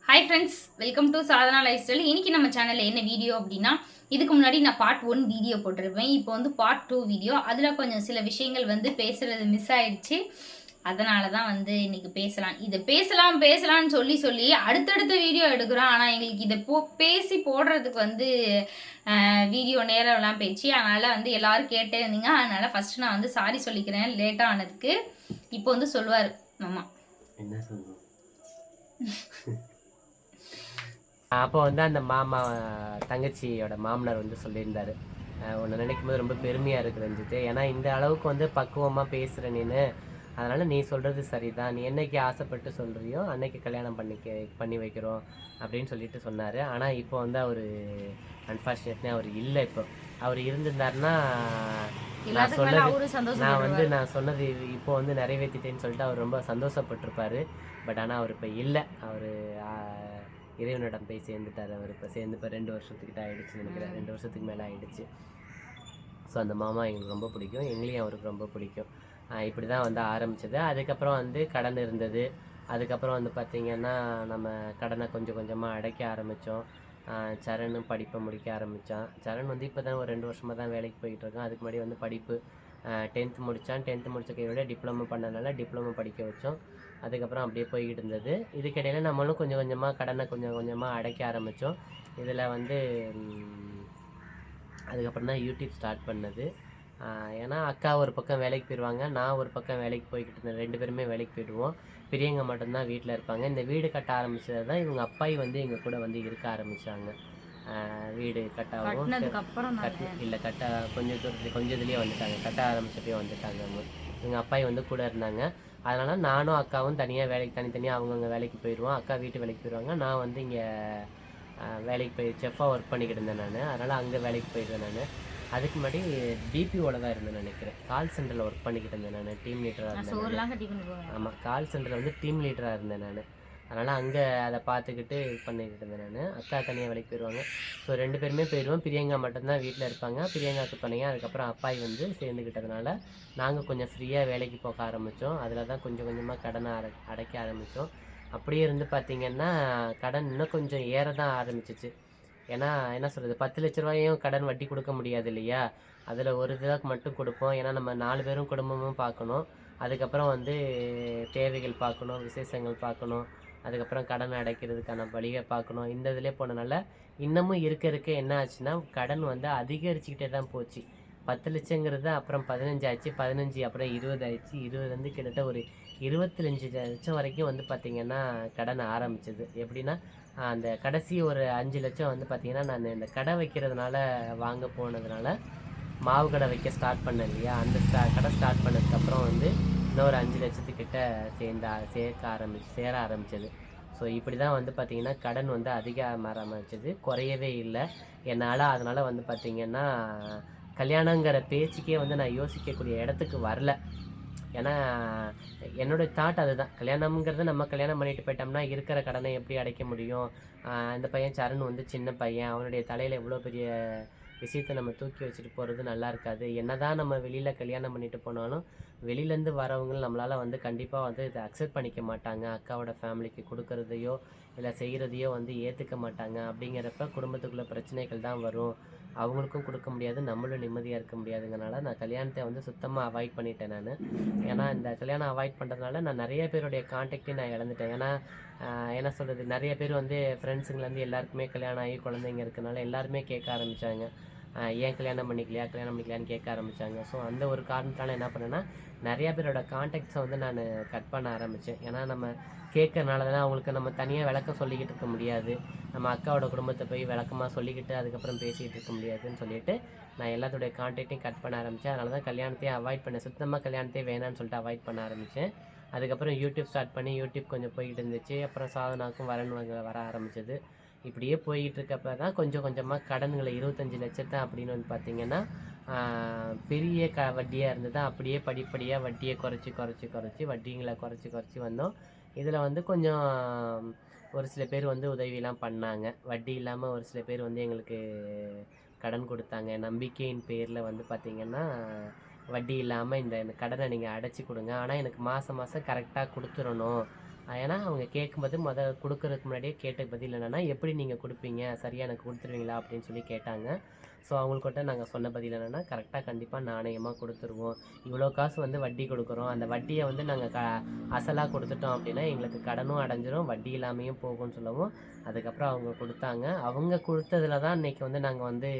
Hi friends, welcome to Sadhana life style. இன்னைக்கு நம்ம சேனலில் என்ன வீடியோ அப்படின்னா, இதுக்கு முன்னாடி நான் பார்ட் 1 வீடியோ போட்டிருப்பேன். இப்போ வந்து பார்ட் 2 வீடியோ. அதில் கொஞ்சம் சில விஷயங்கள் வந்து பேசுறது மிஸ் ஆயிடுச்சு. அதனால தான் வந்து இன்னைக்கு பேசலாம். இதை பேசலாம்னு சொல்லி சொல்லி அடுத்தடுத்த வீடியோ எடுக்கிறோம். ஆனால் எங்களுக்கு இதை பேசி போடுறதுக்கு வந்து வீடியோ நேரம்லாம் போயிடுச்சு. அதனால் வந்து எல்லாரும் கேட்டே இருந்தீங்க. அதனால் ஃபஸ்ட்டு நான் வந்து சாரி சொல்லிக்கிறேன் லேட்டாக ஆனதுக்கு. இப்போ வந்து சொல்லுவார் மாமா. என்ன சொல்லுவோம்? அப்போ வந்து அந்த மாமா தங்கச்சியோட மாமனார் வந்து சொல்லியிருந்தாரு, உன்னை நினைக்கும் போது ரொம்ப பெருமையாக இருக்கு ரஞ்சித்து. ஏன்னா இந்த அளவுக்கு வந்து பக்குவமாக பேசுகிற நீனு, அதனால் நீ சொல்கிறது சரிதான். நீ என்னைக்கு ஆசைப்பட்டு சொல்கிறியோ அன்னைக்கு கல்யாணம் பண்ணி வைக்கிறோம் அப்படின்னு சொல்லிட்டு சொன்னார். ஆனால் இப்போ வந்து அவர் அன்ஃபார்ச்சுனேட்லி அவர் இல்லை. இப்போ அவர் இருந்திருந்தாருன்னா நான் சொன்னது இப்போ வந்து நிறைவேற்றிட்டேன்னு சொல்லிட்டு அவர் ரொம்ப சந்தோஷப்பட்டிருப்பார். பட் ஆனால் அவர் இப்போ இல்லை. அவர் இறைவனிடம் போய் சேர்ந்துட்டார். அவர் இப்போ இப்போ 2 வருஷத்துக்கிட்ட ஆகிடுச்சு நினைக்கிறேன். 2 வருஷத்துக்கு மேலே ஆகிடுச்சு. ஸோ அந்த மாமா எங்களுக்கு ரொம்ப பிடிக்கும், எங்களையும் அவருக்கு ரொம்ப பிடிக்கும். இப்படி தான் வந்து ஆரம்பித்தது. அதுக்கப்புறம் வந்து கடன் இருந்தது. அதுக்கப்புறம் வந்து பார்த்திங்கன்னா நம்ம கடனை கொஞ்சம் கொஞ்சமாக அடைக்க ஆரம்பித்தோம். சரணும் படிப்பை முடிக்க ஆரம்பித்தான். சரண் வந்து இப்போ தான் ஒரு 2 வருஷமாக தான் வேலைக்கு போயிட்டுருக்கான். அதுக்கு முன்னாடி வந்து படிப்பு 10th முடித்தான். 10th முடித்த கையோட டிப்ளமோ பண்ணனால டிப்ளமோ படிக்க வச்சோம். அதுக்கப்புறம் அப்படியே போய்கிட்டு இருந்தது. இதுக்கிடையில் நம்மளும் கொஞ்சம் கொஞ்சமாக கடனை கொஞ்சம் கொஞ்சமாக அடைக்க ஆரம்பித்தோம். இதில் வந்து அதுக்கப்புறம் தான் யூடியூப் ஸ்டார்ட் பண்ணது. ஏன்னா அக்கா ஒரு பக்கம் வேலைக்கு போயிடுவாங்க, நான் ஒரு பக்கம் வேலைக்கு போய்கிட்டு இருந்தேன். 2 பேருமே வேலைக்கு போயிடுவோம். பெரியவங்க மட்டும்தான் வீட்டில் இருப்பாங்க. இந்த வீடு கட்ட ஆரம்பித்தது தான் இவங்க அப்பாயி வந்து எங்கள் கூட வந்து இருக்க ஆரம்பித்தாங்க. வீடு கட்டாகவும் இல்லை கொஞ்சம் இதுலேயே வந்துட்டாங்க. கட்ட ஆரம்பிச்சப்பே வந்துட்டாங்க. எங்கள் அப்பாயி வந்து கூட இருந்தாங்க. அதனால் நானும் அக்காவும் தனியாக தனித்தனியாக அவங்கவுங்க வேலைக்கு போயிடுவோம். அக்கா வீட்டு வேலைக்கு போயிடுவாங்க. நான் வந்து இங்கே வேலைக்கு போய் செஃப்பாக ஒர்க் பண்ணிக்கிட்டு இருந்தேன் நான். அதனால் அங்கே வேலைக்கு போயிடுவேன் நான். அதுக்கு முன்னாடி பிபிஓவில் தான் இருந்தேன்னு நினைக்கிறேன். கால் சென்டரில் ஒர்க் பண்ணிக்கிட்டு இருந்தேன் நான். டீம் லீடராக இருந்தேன். ஆமாம், கால் சென்டரில் வந்து டீம் லீடராக இருந்தேன் நான். அதனால் அங்கே அதை பார்த்துக்கிட்டு பண்ணிக்கிட்டு இருந்தேன் நான். அக்கா தனியாக வேலைக்கு போயிடுவாங்க. ஸோ 2 பேருமே போயிடுவோம். பிரியங்கா மட்டும்தான் வீட்டில் இருப்பாங்க. பிரியங்காவுக்கு துணையாக அதுக்கப்புறம் அப்பாய் வந்து சேர்ந்துக்கிட்டதுனால நாங்கள் கொஞ்சம் ஃப்ரீயாக வேலைக்கு போக ஆரம்பித்தோம். அதில் தான் கொஞ்சம் கொஞ்சமாக கடனை அடைக்க ஆரம்பித்தோம். அப்படியே இருந்து பார்த்திங்கன்னா கடன் இன்னும் கொஞ்சம் ஏற தான் ஆரம்பிச்சிச்சு. ஏன்னா என்ன சொல்கிறது, 10 லட்ச ரூபாயும் கடன் வட்டி கொடுக்க முடியாது இல்லையா? அதில் ஒரு இதாக மட்டும் கொடுப்போம். ஏன்னா நம்ம 4 பேரும் குடும்பமும் பார்க்கணும். அதுக்கப்புறம் வந்து தேவைகள் பார்க்கணும், விசேஷங்கள் பார்க்கணும். அதுக்கப்புறம் கடன் அடைக்கிறதுக்கான வழியை பார்க்கணும். இந்த இதிலே போனனால இன்னமும் இருக்க என்ன ஆச்சுன்னா கடன் வந்து அதிகரிச்சுக்கிட்டே தான் போச்சு. 10 லட்சங்கிறது அப்புறம் 15 ஆச்சு, 15 அப்புறம் 20 ஆயிடுச்சு. 20 வந்து கிட்டத்தட்ட ஒரு 25 லட்சம் வரைக்கும் வந்து பார்த்திங்கன்னா கடன் ஆரம்பிச்சது. எப்படின்னா அந்த கடைசி ஒரு 5 லட்சம் வந்து பார்த்திங்கன்னா நான் இந்த கடை வைக்கிறதுனால வாங்க போனதுனால மாவு கடை வைக்க ஸ்டார்ட் பண்ணேன் இல்லையா? அந்த கடை ஸ்டார்ட் பண்ணதுக்கப்புறம் வந்து இன்னொரு 5 லட்சத்துக்கிட்ட சேர ஆரம்பிச்சது. ஸோ இப்படி தான் வந்து பார்த்திங்கன்னா கடன் வந்து அதிகமாக ஆரம்பிச்சது, குறையவே இல்லை என்னால். அதனால் வந்து பார்த்திங்கன்னா கல்யாணங்கிற பேச்சுக்கே வந்து நான் யோசிக்கக்கூடிய இடத்துக்கு வரல. ஏன்னா என்னோடய தாட் அதுதான். கல்யாணம்ங்கிறது நம்ம கல்யாணம் பண்ணிட்டு போயிட்டோம்னா இருக்கிற கடனை எப்படி அடைக்க முடியும்? இந்த பையன் சரண் வந்து சின்ன பையன், அவனுடைய தலையில் எவ்வளோ பெரிய விஷயத்தை நம்ம தூக்கி வச்சுட்டு போகிறது நல்லா இருக்காது. என்னதான் நம்ம வெளியில் கல்யாணம் பண்ணிட்டு போனாலும் வெளியிலேருந்து வரவங்க நம்மளால் வந்து கண்டிப்பாக வந்து இதை அக்செப்ட் பண்ணிக்க மாட்டாங்க. அக்காவோட ஃபேமிலிக்கு கொடுக்குறதையோ இல்லை செய்கிறதையோ வந்து ஏற்றுக்க மாட்டாங்க. அப்படிங்கிறப்ப குடும்பத்துக்குள்ளே பிரச்சனைகள் தான் வரும். அவங்களுக்கும் கொடுக்க முடியாது, நம்மளும் நிம்மதியாக இருக்க முடியாதுங்கிறனால நான் கல்யாணத்தை வந்து சுத்தமாக அவாய்ட் பண்ணிட்டேன் நான். ஏன்னா இந்த கல்யாணம் அவாய்ட் பண்ணுறதுனால நான் நிறைய பேருடைய கான்டாக்டையும் நான் இழந்துட்டேன். ஏன்னா என்ன சொல்கிறது, நிறைய பேர் வந்து ஃப்ரெண்ட்ஸுங்கலேருந்து எல்லாருக்குமே கல்யாணம் ஆகி குழந்தைங்க இருக்கனால எல்லாருமே கேட்க ஆரம்பித்தாங்க, ஏன் கல்யாணம் பண்ணிக்கலையான்னு கேட்க ஆரம்பித்தாங்க. ஸோ அந்த ஒரு காரணத்தால் என்ன பண்ணேன்னா நிறையா பேரோட கான்டாக்ட்ஸை வந்து நான் கட் பண்ண ஆரம்பித்தேன். ஏன்னா நம்ம கேட்கறனால தானே அவங்களுக்கு நம்ம தனியாக விளக்கம் சொல்லிக்கிட்டு இருக்க முடியாது. நம்ம அக்காவோட குடும்பத்தை போய் விளக்கமாக சொல்லிக்கிட்டு அதுக்கப்புறம் பேசிகிட்டு இருக்க முடியாதுன்னு சொல்லிட்டு நான் எல்லாத்தோடைய கான்டாக்டையும் கட் பண்ண ஆரம்பித்தேன். அதனால தான் கல்யாணத்தையும் அவாய்ட் பண்ணேன். சுத்தமாக கல்யாணத்தையே வேணான்னு சொல்லிட்டு அவாய்ட் பண்ண ஆரம்பித்தேன். அதுக்கப்புறம் யூடியூப் ஸ்டார்ட் பண்ணி யூடியூப் கொஞ்சம் போய்கிட்டு இருந்துச்சு. அப்புறம் சாதனாவுக்கும் வர ஆரம்பிச்சது. இப்படியே போய்கிட்டு இருக்கப்ப தான் கொஞ்சம் கொஞ்சமாக கடன்களை 25 லட்சத்தை அப்படின்னு வந்து பார்த்திங்கன்னா பெரிய வட்டியாக இருந்தது. அப்படியே படிப்படியாக வட்டியை குறைச்சி வட்டிங்களை குறைச்சி வந்தோம். இதில் வந்து கொஞ்சம் ஒரு சில பேர் வந்து உதவியெல்லாம் பண்ணாங்க. வட்டி இல்லாமல் ஒரு சில பேர் வந்து எங்களுக்கு கடன் கொடுத்தாங்க. நம்பிக்கையின் பேரில் வந்து பார்த்திங்கன்னா வட்டி இல்லாமல் இந்த கடனை நீங்கள் அடைச்சி கொடுங்க, ஆனால் எனக்கு மாதம் கரெக்டாக கொடுத்துடணும் ஏன்னா அவங்க கேட்கும்போது கொடுக்கறதுக்கு முன்னாடியே கேட்ட பதில் என்னென்னா, எப்படி நீங்கள் கொடுப்பீங்க, சரியாக எனக்கு கொடுத்துருவீங்களா அப்படின்னு சொல்லி கேட்டாங்க. ஸோ அவங்கள்கிட்ட நாங்கள் சொன்ன பதில் என்னென்னா, கரெக்டாக கண்டிப்பாக நாணயமாக கொடுத்துருவோம். இவ்வளோ காசு வந்து வட்டி கொடுக்குறோம், அந்த வட்டியை வந்து நாங்கள் அசலாக கொடுத்துட்டோம் அப்படின்னா எங்களுக்கு கடனும் அடைஞ்சிரும், வட்டி இல்லாமையும் போகும்னு சொல்லவும் அதுக்கப்புறம் அவங்க கொடுத்தாங்க. அவங்க கொடுத்ததுல தான் இன்றைக்கி வந்து நாங்கள் வந்து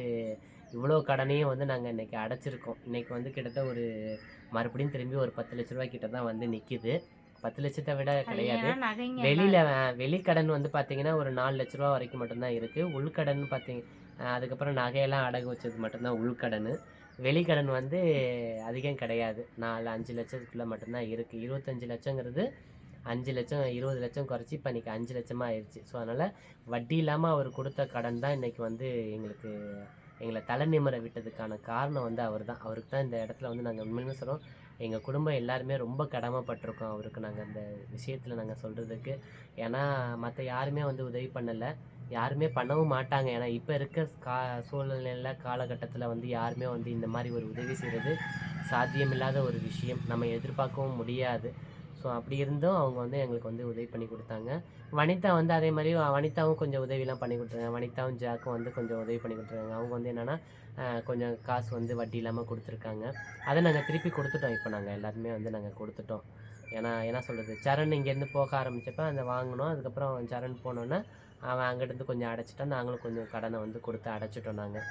இவ்வளோ கடனையும் வந்து நாங்கள் இன்றைக்கி அடைச்சிருக்கோம். இன்றைக்கி வந்து கிட்டத்தட்ட ஒரு மறுபடியும் திரும்பி ஒரு 10 லட்ச ரூபா கிட்ட தான் வந்து நிற்கிது. 10 லட்சத்தை விட கிடையாது. வெளிக்கடன் வந்து பார்த்தீங்கன்னா ஒரு 4 லட்ச ரூபா வரைக்கும் மட்டும்தான் இருக்குது. உள்கடன் அதுக்கப்புறம் நகையெல்லாம் அடகு வச்சது மட்டும்தான் உள்கடன். வெளிக்கடன் வந்து அதிகம் கிடையாது. 5 லட்சத்துக்குள்ளே மட்டும்தான் இருக்குது. 25 லட்சங்கிறது 5 லட்சம் 20 லட்சம் குறைச்சி இப்போ இன்றைக்கி 5 லட்சமாக ஆயிடுச்சு. ஸோ அதனால் வட்டி இல்லாமல் அவர் கொடுத்த கடன் தான் இன்றைக்கி வந்து எங்களை தலை நிமிர விட்டதுக்கான காரணம் வந்து அவர் தான். அவருக்கு தான் இந்த இடத்துல வந்து நாங்கள் உண்மையுமே சொல்கிறோம், எங்கள் குடும்பம் எல்லாருமே ரொம்ப கடமைப்பட்டிருக்கோம் அவருக்கு. நாங்கள் அந்த விஷயத்தில் நாங்கள் சொல்கிறதுக்கு. ஏன்னா மற்ற யாருமே வந்து உதவி பண்ணலை, யாருமே பண்ணவும் மாட்டாங்க. ஏன்னா இப்போ இருக்க சூழ்நிலையில் காலகட்டத்தில் வந்து யாருமே வந்து இந்த மாதிரி ஒரு உதவி செய்கிறது சாத்தியமில்லாத ஒரு விஷயம், நம்ம எதிர்பார்க்கவும் முடியாது. ஸோ அப்படி இருந்தும் அவங்க வந்து எங்களுக்கு வந்து உதவி பண்ணி கொடுத்தாங்க. வனிதா வந்து அதே மாதிரி வனிதாவும் கொஞ்சம் உதவிலாம் பண்ணி கொடுத்துருக்காங்க. வனிதாவும் ஜாக்கும் வந்து கொஞ்சம் உதவி பண்ணி கொடுத்துருக்காங்க. அவங்க வந்து என்னென்னா கொஞ்சம் காசு வந்து வட்டி இல்லாமல் கொடுத்துருக்காங்க. அதை நாங்கள் திருப்பி கொடுத்துட்டோம். இப்போ நாங்கள் எல்லாருமே வந்து நாங்கள் கொடுத்துட்டோம். ஏன்னா என்ன சொல்கிறது, சரண் இங்கேருந்து போக ஆரம்பித்தப்போ அந்த வாங்கினோம். அதுக்கப்புறம் சரண் போனோன்னே அவன் அங்கிட்டேருந்து கொஞ்சம் அடைச்சிட்டான், நாங்களும் கொஞ்சம் கடனை வந்து கொடுத்து அடைச்சிட்டோம் நாங்கள்.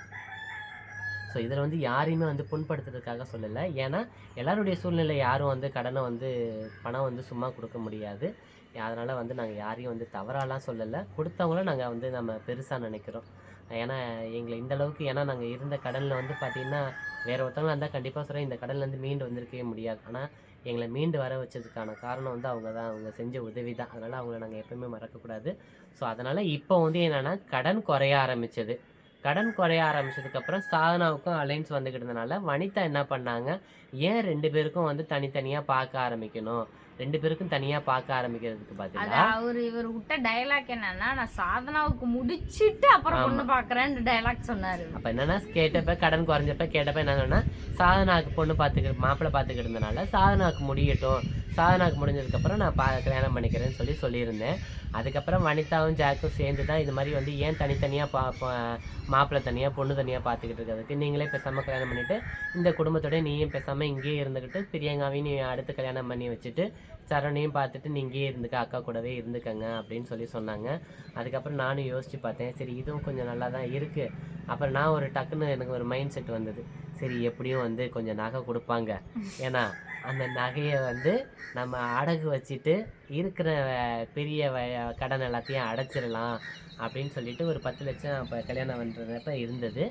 ஸோ இதில் வந்து யாரையுமே வந்து புண்படுத்துறதுக்காக சொல்லலை. ஏன்னா எல்லாருடைய சூழ்நிலை யாரும் வந்து கடனை வந்து பணம் வந்து சும்மா கொடுக்க முடியாது. அதனால் வந்து நாங்கள் யாரையும் வந்து தவறாலாம் சொல்லலை. கொடுத்தவங்கள நாங்கள் வந்து நம்ம பெருசாக நினைக்கிறோம். ஏன்னா எங்களை இந்தளவுக்கு, ஏன்னா நாங்கள் இருந்த கடனில் வந்து பார்த்திங்கன்னா வேறு ஒருத்தவங்களாக இருந்தால் கண்டிப்பாக சொல்கிறேன் இந்த கடன்லேருந்து மீண்டு வந்திருக்கவே முடியாது. ஆனால் எங்களை மீண்டு வர வச்சதுக்கான காரணம் வந்து அவங்க தான், அவங்க செஞ்ச உதவி தான். அதனால் அவங்கள நாங்கள் எப்போயுமே மறக்கக்கூடாது. ஸோ அதனால் இப்போ வந்து என்னென்னா கடன் குறைய ஆரம்பிச்சதுக்கப்புறம் சாதனாவுக்கும் அலைன்ஸ் வந்துக்கிட்டு இருந்தனால வனிதா என்ன பண்ணாங்க, ஏன் 2 பேருக்கும் வந்து தனித்தனியாக பார்க்க ஆரம்பிக்கணும், 2 பேருக்கும் தனியாக பார்க்க ஆரம்பிக்கிறதுக்கு பதிலாக இவர் விட்ட டைலாக் என்னன்னா, நான் சாதனாவுக்கு முடிச்சிட்டு அப்புறம் பொண்ணு பார்க்குறேன்னு டைலாக் சொன்னார். அப்போ என்னன்னா கேட்டப்ப கடன் குறைஞ்சப்ப கேட்டப்ப என்ன சொன்னா, சாதனாவுக்கு பொண்ணு மாப்பிள்ளை பார்த்துக்கிட்டு இருந்தனால சாதனாவுக்கு முடியட்டும், சாதனாவுக்கு முடிஞ்சதுக்கப்புறம் நான் கல்யாணம் பண்ணிக்கிறேன்னு சொல்லியிருந்தேன். அதுக்கப்புறம் வனிதாவும் ஜாக்கும் சேர்ந்து தான் இது மாதிரி வந்து ஏன் தனித்தனியாக மாப்பிள்ளை தனியாக பொண்ணு தனியாக பார்த்துக்கிட்டு இருக்கிறதுக்கு, நீங்களே பேசாமல் கல்யாணம் பண்ணிவிட்டு இந்த குடும்பத்தோட நீயும் பேசாமல் இங்கேயே இருந்துக்கிட்டு பிரியங்காவையும் நீ அடுத்து கல்யாணம் பண்ணி வச்சுட்டு சரணையும் பார்த்துட்டு நீ இங்கேயே இருந்துக்க, அக்கா கூடவே இருந்துக்கங்க அப்படின்னு சொன்னாங்க. அதுக்கப்புறம் நானும் யோசித்து பார்த்தேன், சரி இதுவும் கொஞ்சம் நல்லா தான் இருக்குது. அப்புறம் நான் ஒரு டக்குன்னு எனக்கு ஒரு மைண்ட் செட் வந்தது, சரி எப்படியும் வந்து கொஞ்சம் நகை கொடுப்பாங்க, ஏன்னா அந்த நகையை வந்து நம்ம அடகு வச்சுட்டு இருக்கிற பெரிய கடன் எல்லாத்தையும் அடைச்சிடலாம் அப்படின்னு சொல்லிட்டு ஒரு 10 லட்சம் அப்போ கல்யாணம் பண்ணுறப்ப இருந்தது.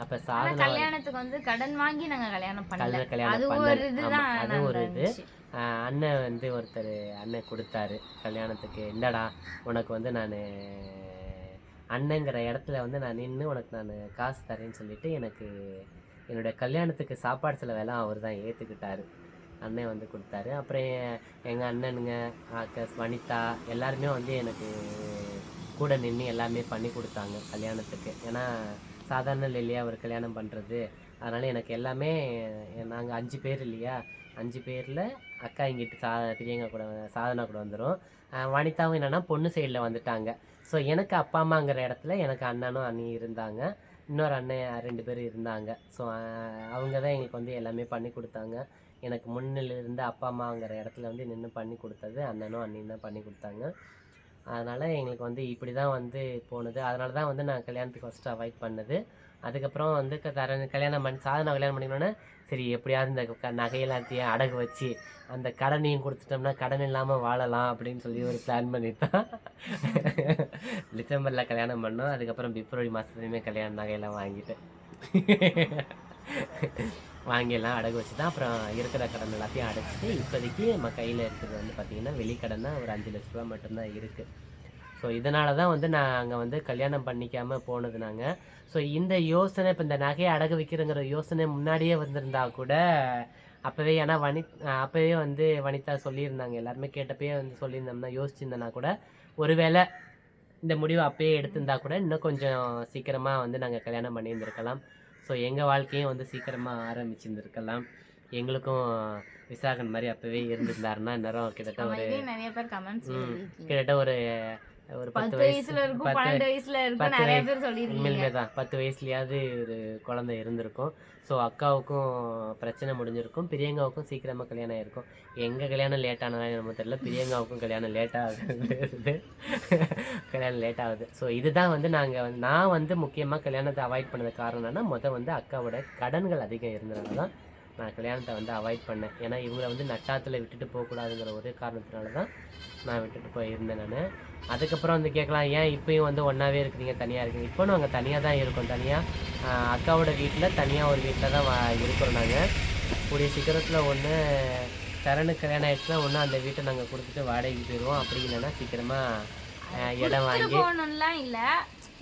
அப்போ சாதனை கல்யாணத்துக்கு வந்து கடன் வாங்கி நாங்கள் கல்யாணம் பண்ணல. அது ஒரு இது அண்ணன் வந்து ஒருத்தர் அண்ணன் கொடுத்தாரு கல்யாணத்துக்கு, இந்தடா உனக்கு வந்து நான் அண்ணங்கிற இடத்துல வந்து நான் நின்று உனக்கு நான் காசு தரேன்னு சொல்லிட்டு எனக்கு என்னுடைய கல்யாணத்துக்கு சாப்பாடு செலவெல்லாம் அவர் தான் ஏற்றுக்கிட்டாரு. அண்ணன் வந்து கொடுத்தாரு. அப்புறம் எங்கள் அண்ணனுங்க வனிதா எல்லாருமே வந்து எனக்கு கூட நின்று எல்லாமே பண்ணி கொடுத்தாங்க கல்யாணத்துக்கு. ஏன்னா சாதாரண இல்லையா ஒரு கல்யாணம் பண்ணுறது, அதனால் எனக்கு எல்லாமே நாங்கள் 5 பேர் இல்லையா, 5 பேரில் அக்கா இங்கிட்டு பிரியங்கா கூட சாதனா கூட வந்துடும். வனிதாவும் என்னென்னா பொண்ணு சைடில் வந்துட்டாங்க. ஸோ எனக்கு அப்பா அம்மாங்கிற இடத்துல எனக்கு அண்ணனும் அண்ணியும் இருந்தாங்க, இன்னொரு அண்ணன் 2 பேர் இருந்தாங்க. ஸோ அவங்க தான் எங்களுக்கு வந்து எல்லாமே பண்ணி கொடுத்தாங்க. எனக்கு முன்னிலிருந்து அப்பா அம்மாங்கிற இடத்துல வந்து நின்று பண்ணி கொடுத்தது அண்ணனும் அண்ணியும் தான் பண்ணி கொடுத்தாங்க. அதனால் எங்களுக்கு வந்து இப்படி தான் வந்து போனது. அதனால தான் வந்து நான் கல்யாணத்துக்கு ஃபஸ்ட்டு அவாய்ட் பண்ணது. அதுக்கப்புறம் வந்து கல்யாணம் சாதனை கல்யாணம் பண்ணிக்கணுன்னே சரி எப்படியாவது இந்த நகையெல்லாத்தையும் அடகு வச்சு அந்த கடனையும் கொடுத்துட்டோம்னா கடன் இல்லாமல் வாழலாம் அப்படின்னு சொல்லி ஒரு பிளான் பண்ணிட்டோம். டிசம்பரில் கல்யாணம் பண்ணோம். அதுக்கப்புறம் பிப்ரவரி மாதத்துலேயுமே கல்யாணம் நகையெல்லாம் வாங்கியெல்லாம் அடகு வச்சு தான் அப்புறம் இருக்கிற கடன் எல்லாத்தையும் அடைச்சிட்டு இப்போதைக்கு நம்ம கையில் இருக்கிறது வந்து பார்த்திங்கன்னா வெளிக்கடன் தான் ஒரு 5 லட்ச ரூபா மட்டும்தான் இருக்குது. ஸோ இதனால தான் வந்து நாங்கள் வந்து கல்யாணம் பண்ணிக்காமல் போனது நாங்கள். ஸோ இந்த யோசனை இப்போ இந்த நகையை அடகு வைக்கிறங்கிற யோசனை முன்னாடியே வந்திருந்தா கூட அப்போவே, ஏன்னா அப்போவே வந்து வனிதா சொல்லியிருந்தாங்க, எல்லாருமே கேட்டப்பே வந்து சொல்லியிருந்தோம்னா யோசிச்சுருந்தேன்னா கூட ஒருவேளை இந்த முடிவை அப்போயே எடுத்திருந்தா கூட இன்னும் கொஞ்சம் சீக்கிரமாக வந்து நாங்கள் கல்யாணம் பண்ணியிருந்திருக்கலாம். ஸோ எங்கள் வாழ்க்கையும் வந்து சீக்கிரமாக ஆரம்பிச்சிருந்துருக்கலாம். எங்களுக்கும் விசாகன் மாதிரி அப்பவே இருந்திருந்தாருன்னா இந்நேரம் கிட்டத்தட்ட நிறைய பேர் கமெண்ட்ஸ் கிட்டத்தட்ட ஒரு 10 வயசுல இருக்கும் 12 வயசுல இருக்கும் நிறைய பேர் சொல்லிருக்கீங்க. உண்மையிலுமே தான் 10 வயசுலயாவது ஒரு குழந்தை இருந்திருக்கும். ஸோ அக்காவுக்கும் பிரச்சனை முடிஞ்சிருக்கும், பிரியங்காவுக்கும் சீக்கிரமாக கல்யாணம் ஆகிருக்கும். எங்கள் கல்யாணம் லேட் ஆனதாக நம்ம தெரியல, பிரியங்காவுக்கும் கல்யாணம் லேட் ஆகுது. கல்யாணம் லேட் ஆகுது. ஸோ இதுதான் வந்து நான் வந்து முக்கியமாக கல்யாணத்தை அவாய்ட் பண்ணது காரணம் என்னன்னா, வந்து அக்காவோட கடன்கள் அதிகம் இருந்ததுனால தான் நான் கல்யாணத்தை வந்து அவாய்ட் பண்ணேன். ஏன்னா இவங்களை வந்து நட்டாத்தில் விட்டுட்டு போகக்கூடாதுங்கிற ஒரே காரணத்தினால தான் நான் விட்டுட்டு போயிருந்தேன். நான் அதுக்கப்புறம் வந்து கேட்கலாம், ஏன் இப்பயும் வந்து ஒன்றாவே இருக்கிறீங்க, தனியாக இருக்கீங்க? இப்போ நாங்கள் தனியாக தான் இருக்கோம். தனியாக அக்காவோட வீட்டில் தனியாக ஒரு வீட்டில் தான் இருக்கிறோம். நாங்கள் கூடிய சீக்கிரத்தில் ஒன்று சரணுக்கு கல்யாணம் ஆயிடுச்சுன்னா ஒன்று அந்த வீட்டை நாங்கள் கொடுத்துட்டு வாடகைக்கு போயிடுவோம். அப்படி இல்லைன்னா சீக்கிரமாக இடம் வாங்கி போகணும்லாம் இல்லை.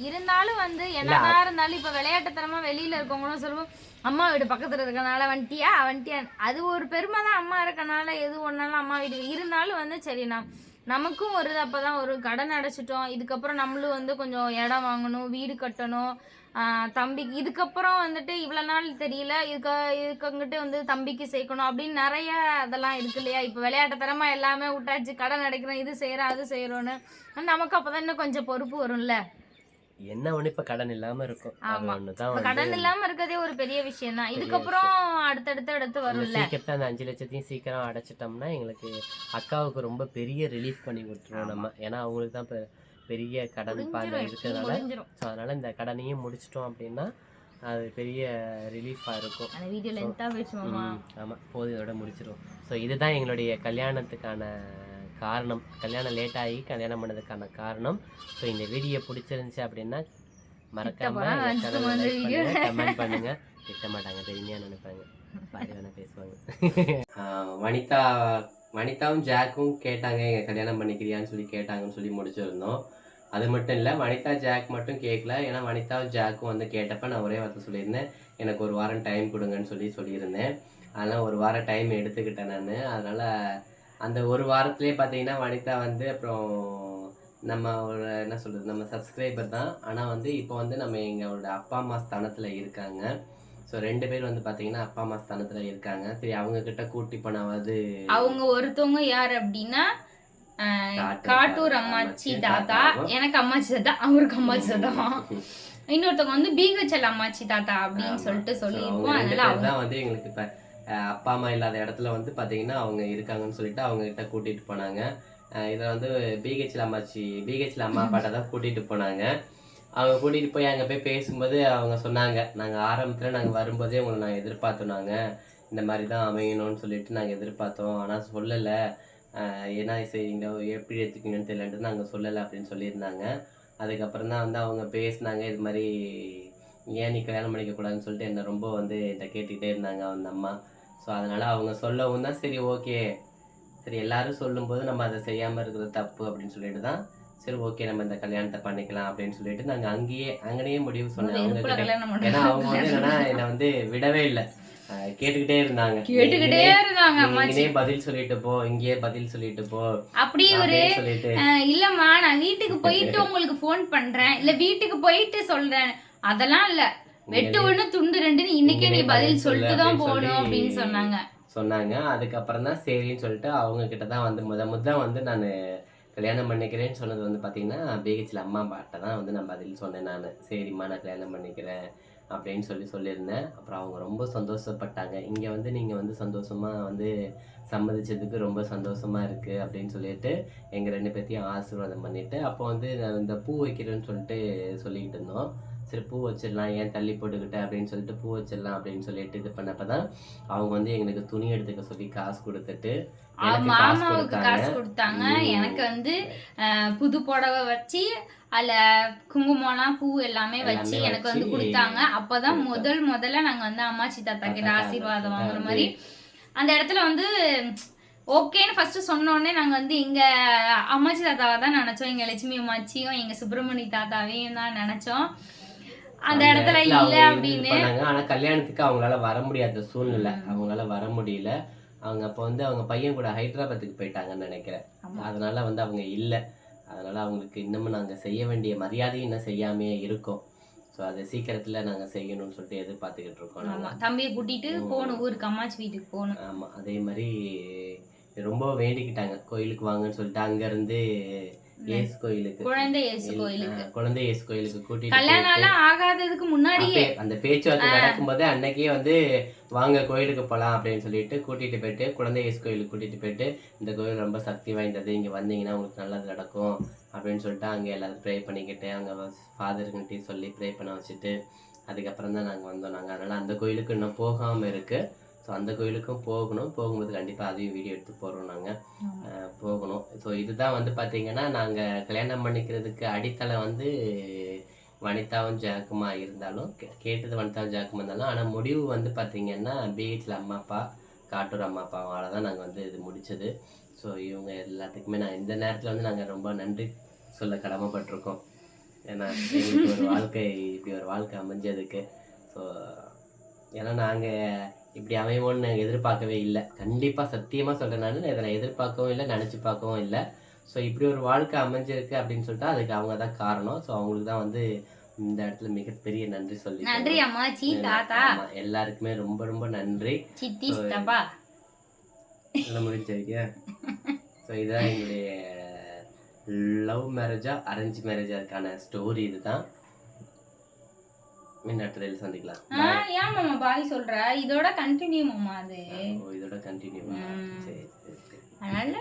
இருந்தாலும் வந்து என்னதான் இருந்தாலும் இப்போ விளையாட்டுத்தனமா வெளியில இருக்கவங்களும் சொல்லுவோம், அம்மா வீடு பக்கத்துல இருக்கனால வந்துட்டியா. அது ஒரு பெருமை தான். அம்மா இருக்கனால எது ஒன்னாலும் அம்மா வீடு இருந்தாலும் வந்து சரிண்ணா நமக்கும் ஒரு அப்பதான் ஒரு கடன் அடைச்சிட்டோம். இதுக்கப்புறம் நம்மளும் வந்து கொஞ்சம் இடம் வாங்கணும், வீடு கட்டணும். தம்பிக்கு இதுக்கப்புறம் வந்துட்டு இவ்வளோ நாள் தெரியல, இதுக்கங்கிட்டு வந்து தம்பிக்கு சேர்க்கணும் அப்படின்னு நிறைய அதெல்லாம் இருக்கு இல்லையா. இப்போ விளையாட்டுத்தனமா எல்லாமே விட்டாச்சு, கடன் அடைக்கிறோம், இது செய்கிறோம் அது செய்கிறோன்னு. நமக்கு அப்போதான் இன்னும் கொஞ்சம் பொறுப்பு வரும்ல. என்ன ஒண்ணு இப்ப கடன் இல்லாம இருக்கும். கடன் இல்லாம இருக்கதே ஒரு பெரிய விஷயம் தான். இதுக்கப்புறம் அடுத்து வரும்ல. சீக்கிரத்தை அந்த 5 லட்சத்தையும் சீக்கிரம் அடைச்சிட்டோம்னா எங்களுக்கு அக்காவுக்கு ரொம்ப பெரிய ரிலீஃப் பண்ணி விட்டுருவோம் நம்ம. ஏன்னா அவங்களுக்கு தான் இப்போ பெரிய கடன் பாதை இருக்கிறதுனால, ஸோ அதனால இந்த கடனையும் முடிச்சிட்டோம் அப்படின்னா அது பெரிய ரிலீஃபாக இருக்கும். ஆமாம், போது இதோட முடிச்சிடும். ஸோ இதுதான் எங்களுடைய கல்யாணத்துக்கான காரணம். கல்யாணம் லேட் ஆகி கல்யாணம் பண்ணதுக்கான காரணம். ஸோ இந்த வீடியோ பிடிச்சிருந்துச்சு அப்படின்னா மறக்காம கமெண்ட் பண்ணுங்க. திட்ட மாட்டாங்க, பெருமையாக நினைப்பாங்க, பாதி வேணா பேசுவாங்க. வனிதாவும் ஜாக்கும் கேட்டாங்க, எங்கள் கல்யாணம் பண்ணிக்கிறியான்னு சொல்லி கேட்டாங்கன்னு சொல்லி முடிச்சிருந்தோம். அது மட்டும் இல்லை, வனிதா ஜாக் மட்டும் கேட்கல. ஏன்னா வனிதாவும் ஜாக்கும் வந்து கேட்டப்ப நான் ஒரே வார்த்தை சொல்லியிருந்தேன், எனக்கு ஒரு வாரம் டைம் கொடுங்கன்னு சொல்லியிருந்தேன். அதனால் ஒரு வாரம் டைம் எடுத்துக்கிட்டேன் நான். அதனால் அந்த ஒரு வாரத்திலே பார்த்தீங்கன்னா வனிதா வந்து அப்புறம் நம்ம ஒரு என்ன சொல்கிறது, நம்ம சப்ஸ்கிரைபர் தான். ஆனால் வந்து இப்போ வந்து நம்ம எங்களோட அப்பா அம்மா ஸ்தானத்தில் இருக்காங்க. ஸோ 2 பேர் வந்து பார்த்தீங்கன்னா அப்பா அம்மா ஸ்தானத்தில் இருக்காங்க. சரி, அவங்க கிட்ட கூட்டி போனாவது. அவங்க ஒருத்தவங்க யார் அப்படின்னா காட்டூர் அம்மாச்சி தாத்தா. எனக்கு அம்மாச்சி தாத்தா, அவருக்கு அம்மாச்சி தாத்தா. இன்னொருத்தவங்க வந்து பீகச்சல் அம்மாச்சி தாத்தா அப்படின்னு சொல்லிட்டு சொல்லியிருக்கோம். அதனால தான் வந்து எங்களுக்கு இப்போ அப்பா அம்மா இல்லாத இடத்துல வந்து பார்த்தீங்கன்னா அவங்க இருக்காங்கன்னு சொல்லிட்டு அவங்க கிட்ட கூட்டிகிட்டு போனாங்க. இதை வந்து பிஹெச்ல அம்மா அப்பாட்ட தான் கூட்டிகிட்டு போனாங்க. அவங்க கூட்டிகிட்டு போய் அங்கே போய் பேசும்போது அவங்க சொன்னாங்க, நாங்கள் ஆரம்பத்தில் நாங்கள் வரும்போதே உங்களை நாங்கள் எதிர்பார்த்தோம், நாங்கள் இந்த மாதிரி தான் அமையணும்னு சொல்லிட்டு நாங்கள் எதிர்பார்த்தோம், ஆனால் சொல்லலை, ஏன்னா சரி இந்த எப்படி எடுத்துக்கீங்கன்னு தெரியலன்ட்டு நாங்கள் சொல்லலை அப்படின்னு சொல்லியிருந்தாங்க. அதுக்கப்புறம் தான் வந்து அவங்க பேசினாங்க, இது மாதிரி ஏன் நீ கல்யாணம் பண்ணிக்கக்கூடாதுன்னு சொல்லிட்டு என்னை ரொம்ப வந்து இதை கேட்டுக்கிட்டே இருந்தாங்க அந்த அம்மா. ஸோ அதனால் அவங்க சொல்லவும் தான் சரி ஓகே, சரி எல்லாரும் சொல்லும்போது நம்ம அதை செய்யாமல் இருக்கிறது தப்பு அப்படின்னு சொல்லிட்டு தான் சரி ஓகே நம்ம இந்த கல்யாணத்தை பண்ணிக்கலாம் அப்படின்னு சொல்லிட்டு நாங்கள் அங்கேயே முடிவு சொன்னேன் அவங்க கிட்ட. ஏன்னா அவங்க வந்து என்னன்னா என்னை வந்து விடவே இல்லை, கேட்டுக்கிட்டே இருந்தாங்க, இங்கேயே பதில் சொல்லிட்டு போ, இங்கேயே பதில் சொல்லிட்டு போ அப்படி ஒரு சொல்லிட்டு. இல்லம்மா நான் வீட்டுக்கு போயிட்டு உங்களுக்கு ஃபோன் பண்றேன், இல்ல வீட்டுக்கு போயிட்டு சொல்றேன், அதெல்லாம் இல்ல, வெட்டு ஒண்ணு துண்டு ரெண்டுன்னு இன்னைக்கே நீ பதில் சொல்லிட்டு தான் போகணும் அப்படின்னு சொன்னாங்க. அதுக்கப்புறம் தான் சரின்னு சொல்லிட்டு அவங்க கிட்ட தான் வந்து முத வந்து நான் கல்யாணம் பண்ணிக்கிறேன்னு சொன்னது வந்து பார்த்தீங்கன்னா பிஹெச்ல அம்மா அப்பாட்ட தான் வந்து நான் பதில் சொன்னேன். நான் சரிம்மா நான் கல்யாணம் பண்ணிக்கிறேன் அப்படின்னு சொல்லியிருந்தேன். அப்புறம் அவங்க ரொம்ப சந்தோஷப்பட்டாங்க. இங்கே வந்து நீங்கள் வந்து சந்தோஷமாக வந்து சம்மதிச்சதுக்கு ரொம்ப சந்தோஷமாக இருக்குது அப்படின்னு சொல்லிட்டு எங்கள் 2 பேர்த்தையும் ஆசீர்வாதம் பண்ணிவிட்டு, அப்போ வந்து இந்த பூ வைக்கிறேன்னு சொல்லிக்கிட்டு இருந்தோம். சரி பூ வச்சிடலாம், ஏன் தள்ளி போட்டுக்கிட்ட அப்படின்னு சொல்லிட்டு பூ வச்சிடலாம் அப்படின்னு சொல்லிட்டு இது பண்ணப்போ தான் அவங்க வந்து எங்களுக்கு துணி எடுத்துக்க சொல்லி காசு கொடுத்துட்டு மாமாவுக்கு காசு கொடுத்தாங்க. எனக்கு வந்து புது புடவை வச்சு அதுல குங்குமம்லாம் பூ எல்லாமே வச்சு எனக்கு வந்து கொடுத்தாங்க. அப்பதான் முதல்ல நாங்க வந்து அம்மாச்சி தாத்தா கிட்ட ஆசீர்வாதம் வாங்குற மாதிரி அந்த இடத்துல வந்து ஓகேன்னு ஃபர்ஸ்ட் சொன்னோடனே நாங்க வந்து எங்க அம்மாச்சி தாத்தாவை தான் நினைச்சோம், எங்க லட்சுமி அம்மாச்சியும் எங்க சுப்பிரமணி தாத்தாவையும் தான் நினைச்சோம். அந்த இடத்துல இல்ல அப்படின்னு. ஆனா கல்யாணத்துக்கு அவங்களால வர முடியாத சூழ்நிலை, அவங்களால வர முடியல. அவங்க அப்போ வந்து அவங்க பையன் கூட ஹைதராபாத்துக்கு போயிட்டாங்கன்னு நினைக்கிறேன். அதனால வந்து அவங்க இல்லை. அதனால அவங்களுக்கு இன்னமும் நாங்கள் செய்ய வேண்டிய மரியாதையும் இன்னும் செய்யாமே இருக்கோம். ஸோ அதை சீக்கிரத்தில் நாங்கள் செய்யணும்னு சொல்லிட்டு எதிர்பார்த்துக்கிட்டு இருக்கோம். ஆமா தம்பியை கூட்டிட்டு போகணும் ஊருக்கு, அம்மாச்சி வீட்டுக்கு போகணும். ஆமாம், அதே மாதிரி ரொம்ப வேண்டிக்கிட்டாங்க கோயிலுக்கு வாங்கன்னு சொல்லிட்டு. அங்கேருந்து ஏசு கோயிலுக்கு, குழந்தை இயேசு கோயிலுக்கு, குழந்தை இயேசு கோயிலுக்கு கூட்டிட்டு கல்யாணம் எல்லாம் ஆகாததுக்கு முன்னாடியே அந்த பேச்சுவார்த்தை நடக்கும்போது அன்னைக்கே வந்து வாங்க கோயிலுக்கு போகலாம் அப்படின்னு சொல்லிட்டு கூட்டிட்டு போயிட்டு குழந்தை இயேசு கோயிலுக்கு கூட்டிட்டு போயிட்டு, இந்த கோயில் ரொம்ப சக்தி வாய்ந்தது, இங்கே வந்தீங்கன்னா உங்களுக்கு நல்லது நடக்கும் அப்படின்னு சொல்லிட்டு அங்கே எல்லாரும் ப்ரே பண்ணிக்கிட்டு அங்கே ஃபாதருங்கிட்டையும் சொல்லி ப்ரே பண்ண வச்சுட்டு அதுக்கப்புறம் தான் நாங்கள் வந்தோம். நாங்கள் அதனால் அந்த கோயிலுக்கு இன்னும் போகாமல் இருக்குது. ஸோ அந்த கோயிலுக்கும் போகணும். போகும்போது கண்டிப்பாக அதையும் வீடியோ எடுத்து போடுறோம். நாங்கள் போகணும். ஸோ இதுதான் வந்து பார்த்திங்கன்னா நாங்கள் கல்யாணம் பண்ணிக்கிறதுக்கு அடித்தளம் வந்து வனிதாவும் ஜாக்குமா இருந்தாலும், கேட்டது வனிதாவும் ஜாக்குமா இருந்தாலும், ஆனால் முடிவு வந்து பார்த்திங்கன்னா பிஹெச்சில் அம்மா அப்பா, காட்டூர் அம்மா அப்பாவால் தான் நாங்கள் வந்து இது முடித்தது. ஸோ இவங்க எல்லாத்துக்குமே நான் இந்த நேரத்தில் வந்து நாங்கள் ரொம்ப நன்றி சொல்ல கடமைப்பட்டிருக்கோம். ஏன்னா எங்களுக்கு ஒரு வாழ்க்கை, இப்படி ஒரு வாழ்க்கை அமைஞ்சதுக்கு. ஸோ ஏன்னா நாங்கள் இப்படி அமைவோன்னு எதிர்பார்க்கவே இல்லை. கண்டிப்பாக சத்தியமாக சொல்கிறேன், நான் இதை எதிர்பார்க்கவும் இல்லை, நினச்சி பார்க்கவும் இல்லை. ஸோ இப்படி ஒரு வாழ்க்கை அமைஞ்சிருக்கு அப்படின்னு சொல்லிட்டு அதுக்கு அவங்க தான் காரணம். ஸோ அவங்களுக்கு தான் வந்து இந்த இடத்துல மிகப்பெரிய நன்றி சொல்லி, நன்றி அம்மாச்சி, தாத்தா, எல்லாருக்குமே ரொம்ப ரொம்ப நன்றி. சித்தி, சித்தப்பா எல்லாம் முடிஞ்சிருக்கியா? ஸோ இதுதான் எங்களுடைய லவ் மேரேஜா அரேஞ்ச் மேரேஜாக்கான ஸ்டோரி. இதுதான். அடுத்த சந்திக்கலாம். ஏன் மாமா பாய் சொல்ற? இதோட கண்டினியூ மாமா. அது இதோட கண்டினியூ. சரி சரி. அதனால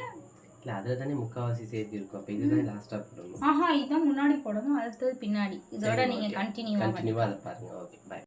இல்ல அதுல தானே முக்காவாசி சேர்த்து இருக்கும். அப்ப இதுதான் லாஸ்டா போடணும். இதான் முன்னாடி போடணும், அடுத்தது பின்னாடி. இதோட நீங்க கண்டினியூவா அதை பாருங்க. Okay, by.